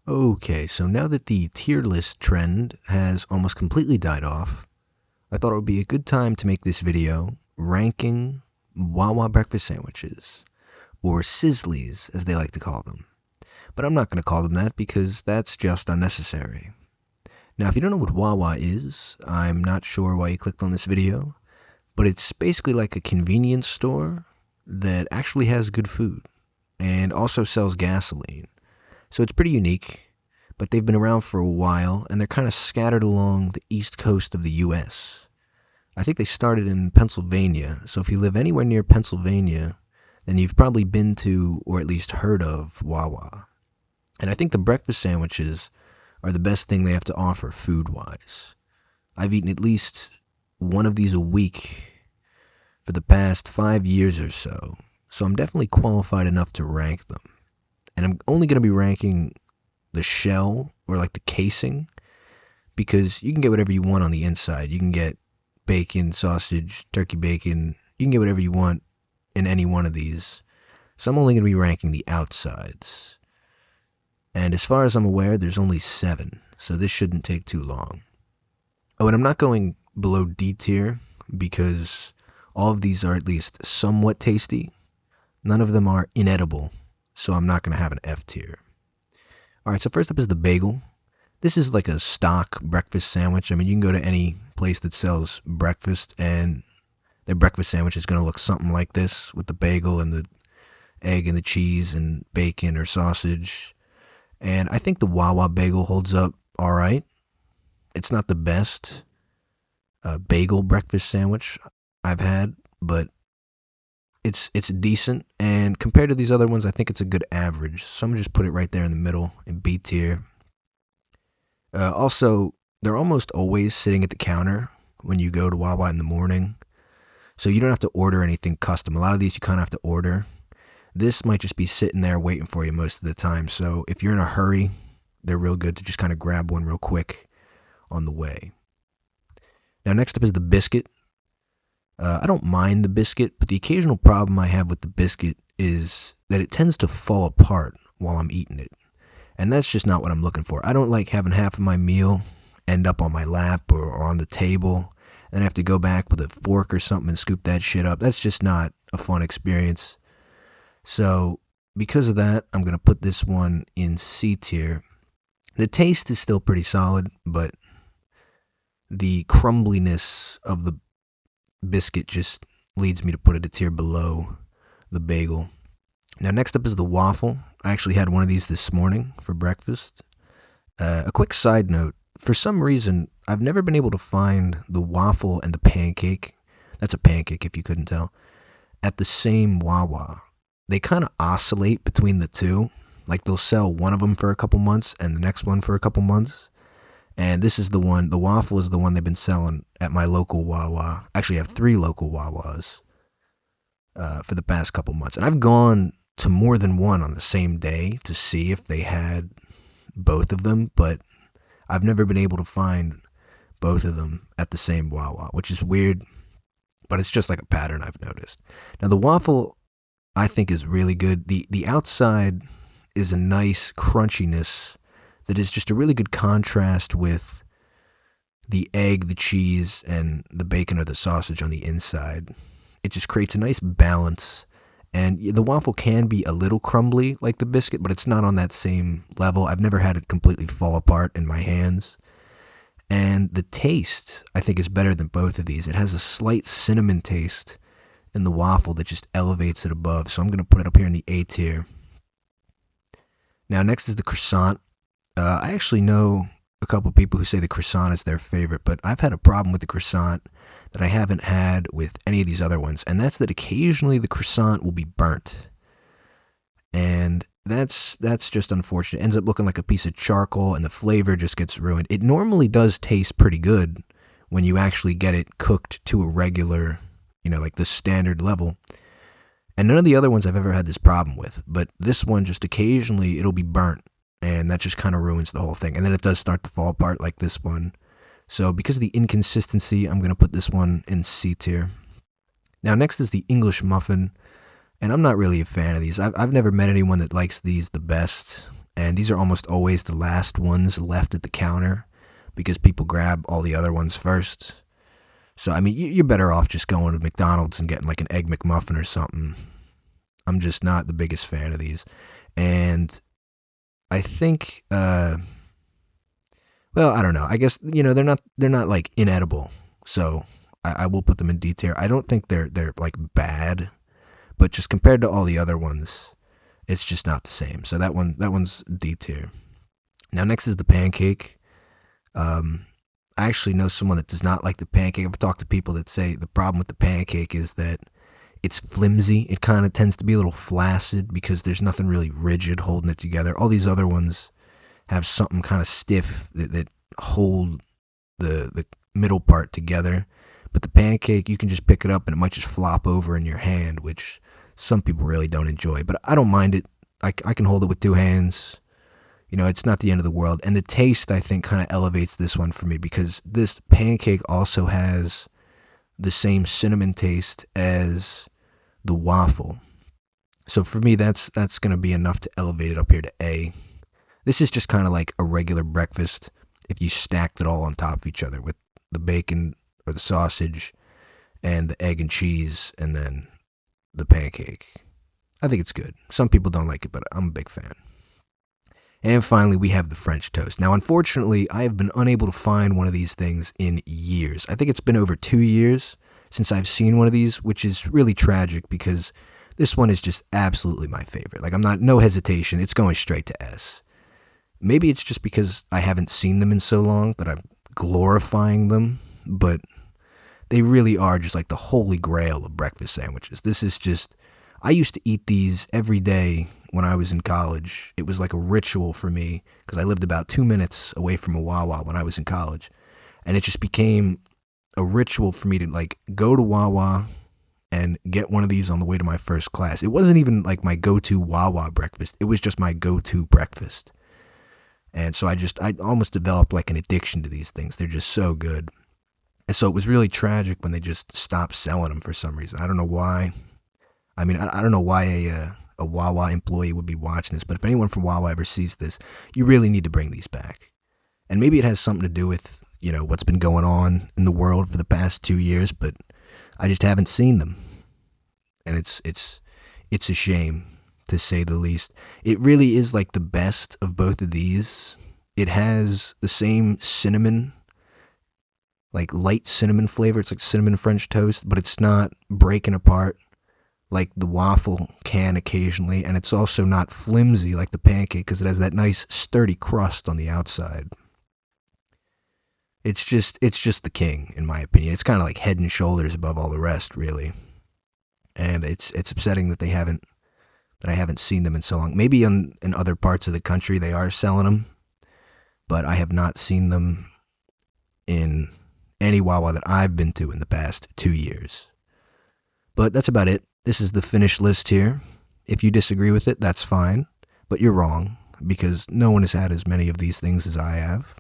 Okay, so now that the tier list trend has almost completely died off, I thought it would be a good time to make this video ranking Wawa breakfast sandwiches, or Sizzlies as they like to call them. But I'm not going to call them that because that's just unnecessary. Now, if you don't know what Wawa is, I'm not sure why you clicked on this video, but it's basically like a convenience store that actually has good food and also sells gasoline. So it's pretty unique, but they've been around for a while, and they're kind of scattered along the east coast of the U.S. I think they started in Pennsylvania, so if you live anywhere near Pennsylvania, then you've probably been to, or at least heard of, Wawa. And I think the breakfast sandwiches are the best thing they have to offer food-wise. I've eaten at least one of these a week for the past 5 years or so I'm definitely qualified enough to rank them. And I'm only going to be ranking the shell, or like the casing, because you can get whatever you want on the inside. You can get bacon, sausage, turkey bacon. You can get whatever you want in any one of these. So I'm only going to be ranking the outsides. And as far as I'm aware, there's only 7, so this shouldn't take too long. Oh, and I'm not going below D tier because all of these are at least somewhat tasty. None of them are inedible, so I'm not going to have an F tier. Alright, so first up is the bagel. This is like a stock breakfast sandwich. I mean, you can go to any place that sells breakfast, and their breakfast sandwich is going to look something like this, with the bagel and the egg and the cheese and bacon or sausage. And I think the Wawa bagel holds up alright. It's not the best bagel breakfast sandwich I've had, but it's decent, and compared to these other ones, I think it's a good average. So I'm gonna just put it right there in the middle in B tier. Also, they're almost always sitting at the counter when you go to Wawa in the morning, so you don't have to order anything custom. A lot of these you kind of have to order. This might just be sitting there waiting for you most of the time, so if you're in a hurry, they're real good to just kind of grab one real quick on the way. Now, next up is the biscuit. I don't mind the biscuit, but the occasional problem I have with the biscuit is that it tends to fall apart while I'm eating it. And that's just not what I'm looking for. I don't like having half of my meal end up on my lap or on the table, and I have to go back with a fork or something and scoop that shit up. That's just not a fun experience. So, because of that, I'm going to put this one in C tier. The taste is still pretty solid, but the crumbliness of the biscuit just leads me to put it a tier below the bagel. Now, next up is the waffle. I actually had one of these this morning for breakfast. A quick side note, for some reason, I've never been able to find the waffle and the pancake, that's a pancake if you couldn't tell, at the same Wawa. They kind of oscillate between the two. Like, they'll sell one of them for a couple months and the next one for a couple months. And this is the one, the waffle is the one they've been selling at my local Wawa. Actually, I have 3 local Wawas for the past couple months. And I've gone to more than one on the same day to see if they had both of them, but I've never been able to find both of them at the same Wawa, which is weird, but it's just like a pattern I've noticed. Now, the waffle, I think, is really good. The outside is a nice crunchiness that is just a really good contrast with the egg, the cheese, and the bacon or the sausage on the inside. It just creates a nice balance. And the waffle can be a little crumbly like the biscuit, but it's not on that same level. I've never had it completely fall apart in my hands. And the taste, I think, is better than both of these. It has a slight cinnamon taste in the waffle that just elevates it above. So I'm going to put it up here in the A tier. Now, next is the croissant. I actually know a couple people who say the croissant is their favorite, but I've had a problem with the croissant that I haven't had with any of these other ones, and that's that occasionally the croissant will be burnt. And that's just unfortunate. It ends up looking like a piece of charcoal, and the flavor just gets ruined. It normally does taste pretty good when you actually get it cooked to a regular, like the standard level. And none of the other ones I've ever had this problem with, but this one just occasionally it'll be burnt. And that just kind of ruins the whole thing. And then it does start to fall apart like this one. So because of the inconsistency, I'm going to put this one in C tier. Now, next is the English muffin. And I'm not really a fan of these. I've never met anyone that likes these the best. and these are almost always the last ones left at the counter because people grab all the other ones first. So, I mean, you're better off just going to McDonald's and getting like an Egg McMuffin or something. I'm just not the biggest fan of these. And I think, well, I don't know. I guess, they're not like inedible. So I will put them in D tier. I don't think they're like bad, but just compared to all the other ones, it's just not the same. So that one's D tier. Now next is the pancake. I actually know someone that does not like the pancake. I've talked to people that say the problem with the pancake is that it's flimsy. It kind of tends to be a little flaccid because there's nothing really rigid holding it together. All these other ones have something kind of stiff that hold the middle part together. But the pancake, you can just pick it up and it might just flop over in your hand, which some people really don't enjoy. But I don't mind it. I can hold it with two hands. It's not the end of the world. And the taste, I think, kind of elevates this one for me because this pancake also has the same cinnamon taste as the waffle. So for me, that's going to be enough to elevate it up here to A. This is just kind of like a regular breakfast if you stacked it all on top of each other with the bacon or the sausage and the egg and cheese and then the pancake. I think it's good. Some people don't like it, but I'm a big fan. And finally, we have the French toast. Now, unfortunately, I have been unable to find one of these things in years. I think it's been over 2 years since I've seen one of these, which is really tragic because this one is just absolutely my favorite. Like, no hesitation. It's going straight to S. Maybe it's just because I haven't seen them in so long that I'm glorifying them, but they really are just like the holy grail of breakfast sandwiches. This is just, I used to eat these every day when I was in college. It was like a ritual for me because I lived about 2 minutes away from a Wawa when I was in college. And it just became a ritual for me to like go to Wawa and get one of these on the way to my first class. It wasn't even like my go-to Wawa breakfast. It was just my go-to breakfast. And so I almost developed like an addiction to these things. They're just so good. And so it was really tragic when they just stopped selling them for some reason. I don't know why. I mean, I don't know why a Wawa employee would be watching this, but if anyone from Wawa ever sees this, you really need to bring these back. And maybe it has something to do with, what's been going on in the world for the past 2 years, but I just haven't seen them. And it's a shame, to say the least. It really is like the best of both of these. It has the same cinnamon, like light cinnamon flavor. It's like cinnamon French toast, but it's not breaking apart like the waffle can occasionally, and it's also not flimsy like the pancake because it has that nice sturdy crust on the outside. It's just the king, in my opinion. It's kind of like head and shoulders above all the rest, really. And it's upsetting that I haven't seen them in so long. Maybe in other parts of the country they are selling them, but I have not seen them in any Wawa that I've been to in the past 2 years. But that's about it. This is the finished list here. If you disagree with it, that's fine, but you're wrong because no one has had as many of these things as I have.